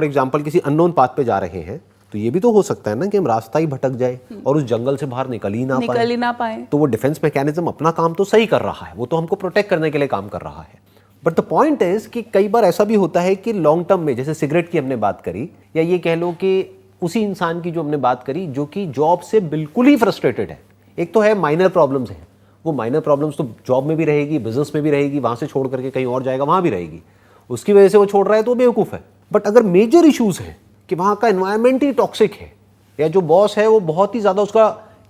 For example किसी unknown path पे जा रहे हैं तो ये भी तो हो सकता है ना कि हम रास्ता ही भटक जाए और उस जंगल से बाहर निकल ही ना पाए। तो वो डिफेंस मैकेनिज्म अपना काम तो सही कर रहा है, वो तो हमको प्रोटेक्ट करने के लिए काम कर रहा है। बट द पॉइंट इज कि कई बार ऐसा भी होता है कि लॉन्ग टर्म में, जैसे सिगरेट की हमने बात करी, या ये कह लो कि उसी इंसान की जो हमने बात करी जो कि जॉब से बिल्कुल ही फ्रस्ट्रेटेड है। एक तो है माइनर प्रॉब्लम्स हैं, वो माइनर प्रॉब्लम्स तो जॉब में भी रहेगी, बिजनेस में भी रहेगी, वहां से छोड़ करके कहीं और जाएगा वहां भी रहेगी, उसकी वजह से वो छोड़ रहा है तो बेवकूफ़ है। बट अगर मेजर इश्यूज हैं कि वहां का एनवायरनमेंट ही टॉक्सिक है, या जो बॉस है वो बहुत ही ज़्यादा उसका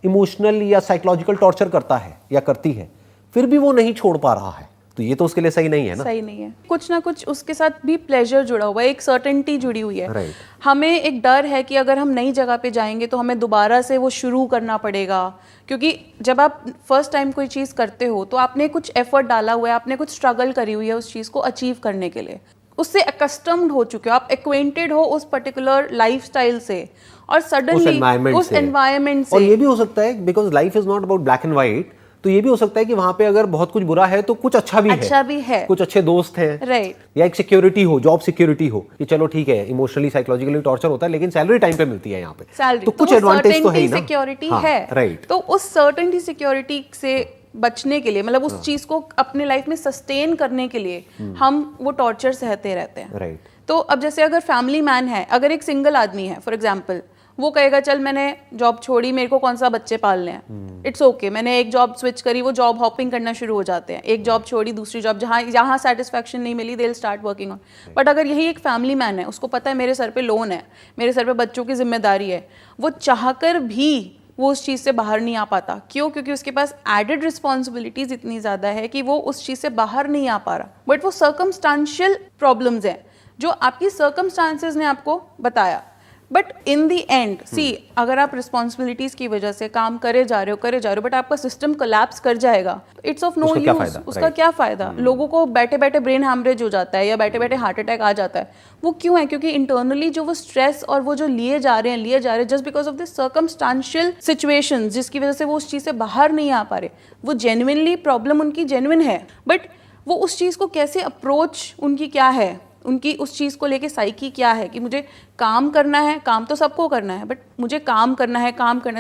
इमोशनल या साइकोलॉजिकल टॉर्चर करता है या करती है, फिर भी वो नहीं छोड़ पा रहा है, तो ये तो उसके लिए सही नहीं है ना। सही नहीं है। कुछ ना कुछ उसके साथ भी प्लेजर जुड़ा हुआ है, एक सर्टेनिटी जुड़ी हुई है। हमें एक डर है कि अगर हम नई जगह पे जाएंगे तो हमें दोबारा से वो शुरू करना पड़ेगा, क्योंकि जब आप फर्स्ट टाइम कोई चीज़ करते हो तो आपने कुछ एफर्ट डाला हुआ है, आपने कुछ स्ट्रगल करी हुई है उस चीज़ को अचीव करने के लिए, उससे अकस्टम्ड हो चुके हो, आप एक्वेंटेड हो उस पर्टिकुलर लाइफस्टाइल से, और सडनली उस एनवायरनमेंट से। और ये भी हो सकता है because life is not about black and white, तो ये भी हो सकता है कि वहां पे अगर बहुत कुछ बुरा है तो कुछ अच्छा भी है, कुछ अच्छे दोस्त हैं, राइट, या एक सिक्योरिटी हो, जॉब सिक्योरिटी हो कि चलो ठीक है इमोशनली साइकोलॉजिकली टॉर्चर होता है लेकिन सैलरी टाइम पे मिलती है यहाँ पे, सैलरी तो कुछ एडवांटेज तो है ही ना, सिक्योरिटी है, राइट। तो उस सर्टेनिटी सिक्योरिटी से बचने के लिए, मतलब उस चीज को अपने लाइफ में सस्टेन करने के लिए हम वो टॉर्चर सहते रहते हैं, राइट। तो अब जैसे अगर फैमिली मैन है, अगर एक सिंगल आदमी है फॉर एग्जाम्पल, वो कहेगा चल मैंने जॉब छोड़ी, मेरे को कौन सा बच्चे पालने हैं, इट्स ओके, मैंने एक जॉब स्विच करी, वो जॉब हॉपिंग करना शुरू हो जाते हैं, एक जॉब छोड़ी दूसरी जॉब, जहाँ सेटिस्फैक्शन नहीं मिली they will start working on. But अगर यही एक फैमिली मैन है, उसको पता है मेरे सर पे लोन है, मेरे सर पे बच्चों की जिम्मेदारी है, वो चाहकर भी वो उस चीज़ से बाहर नहीं आ पाता। क्यों? क्योंकि उसके पास एडेड रिस्पॉन्सिबिलिटीज इतनी ज़्यादा है कि वो उस चीज़ से बाहर नहीं आ पा रहा। बट वो सर्कमस्टांशियल प्रॉब्लम्स हैं जो आपकी सर्कमस्टांसेस ने आपको बताया, बट इन दी एंड सी, अगर आप रिस्पॉन्सिबिलिटीज की वजह से काम करे जा रहे हो बट आपका सिस्टम कोलैप्स कर जाएगा, इट्स ऑफ नो यूज। उसका क्या फायदा? लोगों को बैठे बैठे ब्रेन हैमरेज हो जाता है या बैठे बैठे हार्ट अटैक आ जाता है। वो क्यों है? क्योंकि इंटरनली जो वो स्ट्रेस और वो जो लिए जा रहे हैं just because of this circumstantial situation, जिसकी वजह से वो उस चीज़ से बाहर नहीं आ पा रहे। वो जेन्युइनली प्रॉब्लम उनकी जेन्युइन है, बट वो उस चीज़ को कैसे अप्रोच उनकी क्या है, उनकी उस चीज़ को लेके साइकी क्या है कि मुझे काम करना है, काम तो सबको करना है, बट मुझे काम करना है,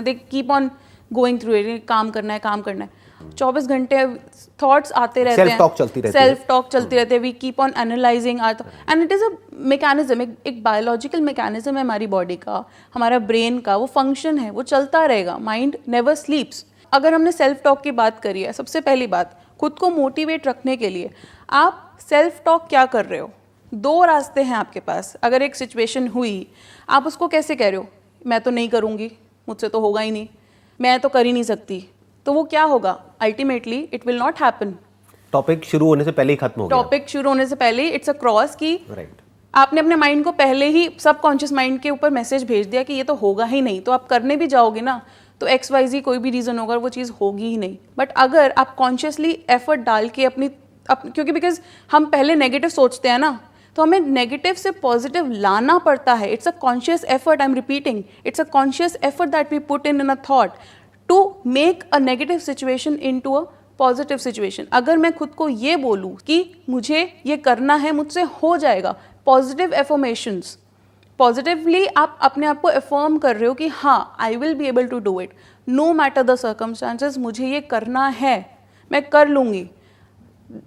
they keep on going through it, काम करना है 24 घंटे थॉट्स आते रहते हैं, सेल्फ टॉक चलती रहती है, we keep on analysing are, and it is a mechanism, एक बायोलॉजिकल मैकेनिज्म है हमारी बॉडी का, हमारा ब्रेन का वो फंक्शन है, वो चलता रहेगा, माइंड नेवर स्लीप्स। अगर हमने सेल्फ टॉक की बात करी है, सबसे पहली बात, खुद को मोटिवेट रखने के लिए आप सेल्फ टॉक क्या कर रहे हो? 2 रास्ते हैं आपके पास। अगर एक सिचुएशन हुई, आप उसको कैसे कह रहे हो? मैं तो नहीं करूँगी, मुझसे तो होगा ही नहीं, मैं तो कर ही नहीं सकती, तो वो क्या होगा? Ultimately it will not happen. Topic शुरू होने से पहले ही खत्म हो गया। टॉपिक शुरू होने से पहले इट्स अ क्रॉस की आपने अपने माइंड को पहले ही सबकॉन्शियस माइंड के ऊपर मैसेज भेज दिया कि ये तो होगा ही नहीं, तो आप करने भी जाओगे ना तो XYZ कोई भी रीज़न होगा, वो चीज़ होगी ही नहीं। बट अगर आप कॉन्शियसली एफर्ट डाल के क्योंकि बिकॉज हम पहले नेगेटिव सोचते हैं ना, तो हमें नेगेटिव से पॉजिटिव लाना पड़ता है। It's a conscious effort, I am repeating, it's a conscious effort that we put in a thought to make a negative situation into a positive situation. अगर मैं खुद को ये बोलूँ कि मुझे ये करना है, मुझसे हो जाएगा, पॉजिटिव एफर्मेशंस, पॉजिटिवली आप अपने आप को अफर्म कर रहे हो कि हाँ I will be able to do it, no matter the circumstances, मुझे ये करना है, मैं कर लूँगी।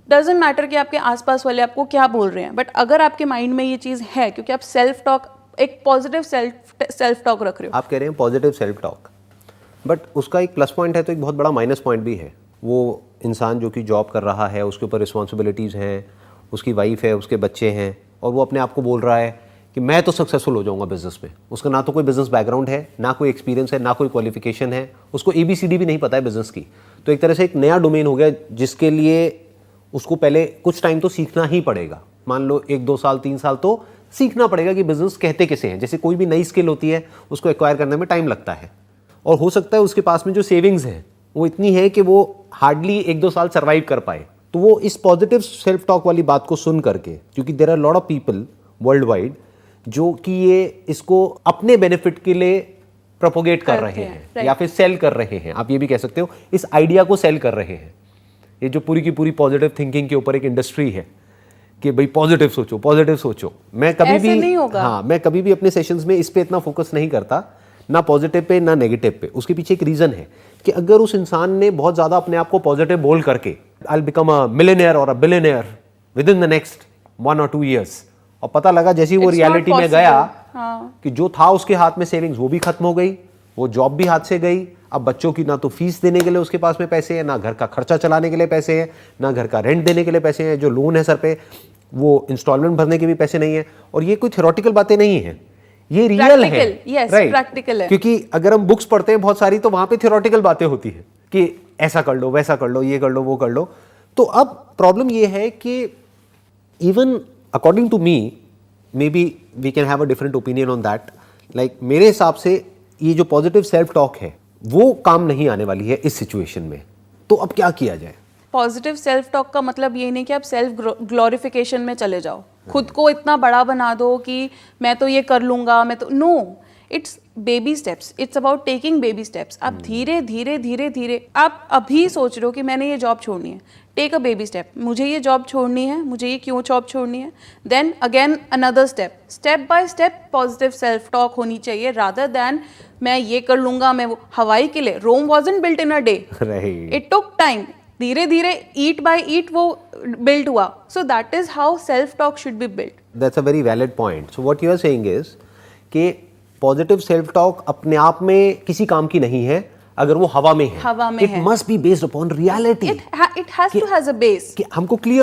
डजेंट मैटर कि आपके आसपास वाले आपको क्या बोल रहे हैं, बट अगर आपके माइंड में ये चीज़ है, क्योंकि आप सेल्फ टॉक, एक पॉजिटिव सेल्फ टॉक रख रहे हो। आप कह रहे हैं पॉजिटिव सेल्फ टॉक, बट उसका एक प्लस पॉइंट है तो एक बहुत बड़ा माइनस पॉइंट भी है। वो इंसान जो कि जॉब कर रहा है, उसके ऊपर रिस्पॉन्सिबिलिटीज़ हैं, उसकी वाइफ है, उसके बच्चे हैं, और वो अपने आप को बोल रहा है कि मैं तो सक्सेसफुल हो जाऊंगा बिजनेस में। उसका ना तो कोई बिजनेस बैकग्राउंड है, ना कोई एक्सपीरियंस है, ना कोई क्वालिफिकेशन है, उसको ABCD भी नहीं पता है बिजनेस की। तो एक तरह से एक नया डोमेन हो गया जिसके लिए उसको पहले कुछ टाइम तो सीखना ही पड़ेगा। मान लो 1, 2 साल, 3 साल तो सीखना पड़ेगा कि बिजनेस कहते किसे हैं। जैसे कोई भी नई स्किल होती है, उसको एक्वायर करने में टाइम लगता है, और हो सकता है उसके पास में जो सेविंग्स है वो इतनी है कि वो हार्डली 1-2 साल सर्वाइव कर पाए। तो वो इस पॉजिटिव सेल्फ टॉक वाली बात को सुन करके, क्योंकि there are lot of people worldwide जो कि ये इसको अपने बेनिफिट के लिए प्रोपोगेट कर रहे हैं या फिर सेल कर रहे हैं, आप ये भी कह सकते हो, इस आइडिया को सेल कर रहे हैं। ये जो पूरी की पूरी पॉजिटिव थिंकिंग के ऊपर एक इंडस्ट्री है कि भाई पॉजिटिव सोचो, पॉजिटिव सोचो। मैं कभी ऐसे भी नहीं होगा। हाँ, मैं कभी भी अपने सेशंस में इस पे इतना फोकस नहीं करता, ना पॉजिटिव पे ना नेगेटिव पे। उसके पीछे एक रीजन है कि अगर उस इंसान ने बहुत ज्यादा अपने आप को पॉजिटिव बोल करके I will become a millionaire और a billionaire within the next 1 or 2 years, और पता लगा जैसे ही वो It's not रियलिटी में possible. गया हाँ। कि जो था उसके हाथ में सेविंग्स वो भी खत्म हो गई, वो जॉब भी हाथ से गई। अब बच्चों की ना तो फीस देने के लिए उसके पास में पैसे हैं, ना घर का खर्चा चलाने के लिए पैसे हैं, ना घर का रेंट देने के लिए पैसे हैं, जो लोन है सर पे वो इंस्टॉलमेंट भरने के भी पैसे नहीं है। और ये कोई थ्योरेटिकल बातें नहीं है, ये रियल है। Practical, yes, Right. practical है। क्योंकि अगर हम बुक्स पढ़ते हैं बहुत सारी, तो वहां पे थ्योरेटिकल बातें होती है कि ऐसा कर लो, वैसा कर लो, ये कर लो, वो कर लो। तो अब प्रॉब्लम ये है कि even according to me, maybe we can have a different opinion on that, like मेरे हिसाब से ये जो पॉजिटिव सेल्फ टॉक है वो काम नहीं आने वाली है इस सिचुएशन में। तो अब क्या किया जाए? पॉजिटिव सेल्फ टॉक का मतलब ये नहीं कि आप सेल्फ ग्लोरिफिकेशन में चले जाओ, खुद को इतना बड़ा बना दो कि मैं तो ये कर लूंगा, मैं तो no, it's baby steps, it's about taking baby steps. आप धीरे धीरे धीरे धीरे, आप अभी सोच रहे हो कि मैंने ये जॉब छोड़नी है, टेक अ बेबी स्टेप, मुझे ये जॉब छोड़नी है, मुझे ये क्यों जॉब छोड़नी है, then again another step, step by step positive self talk होनी चाहिए, रादर दैन मैं ये कर लूंगा, मैं वो। हवाई के लिए Rome wasn't built in a day, Right. It took time, धीरे धीरे ईट बाय ईट वो बिल्ड हुआ। So that is how self talk should be build. That's a very valid point. So what you are saying is कि positive self talk अपने आप में किसी काम की नहीं है अगर वो हवा में है। हवा में It है। must be based upon reality. It has to has a base. कि हमको क्लियर